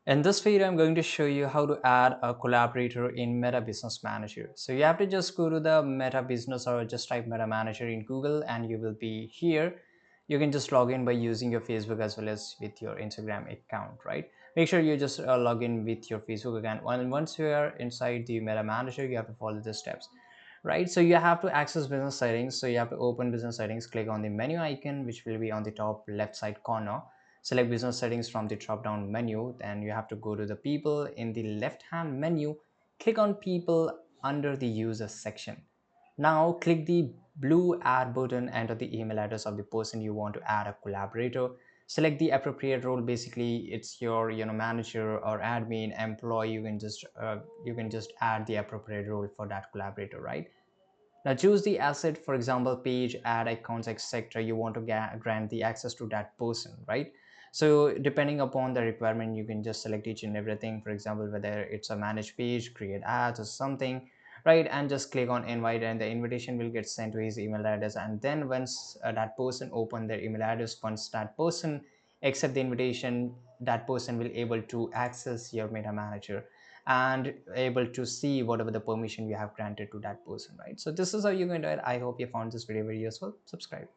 In this video, I'm going to show you how to add a collaborator in Meta Business Manager. So you have to just go to the Meta Business or just type Meta Manager in Google and you will be here. You can just log in by using your Facebook as well as with your Instagram account, right? Make sure you just log in with your Facebook account. And once you are inside the Meta Manager, you have to follow the steps, right? So you have to access business settings. So you have to open business settings, click on the menu icon, which will be on the top left side corner. Select business settings from the drop down menu. Then you have to go to the people in the left hand menu. Click on people under the user section. Now click the blue add button, enter the email address of the person you want to add a collaborator. Select the appropriate role. Basically it's your manager or admin employee. You can just add the appropriate role for that collaborator, right? Now choose the asset, for example, page, ad, icons, etc. You want to grant the access to that person, right? So depending upon the requirement, you can just select each and everything. For example, whether it's a managed page, create ads or something, right? And just click on invite and the invitation will get sent to his email address. And then once that person open their email address, once that person accept the invitation, that person will able to access your meta manager and able to see whatever the permission you have granted to that person, right? So this is how you're going to do it. I hope you found this video very useful. Subscribe.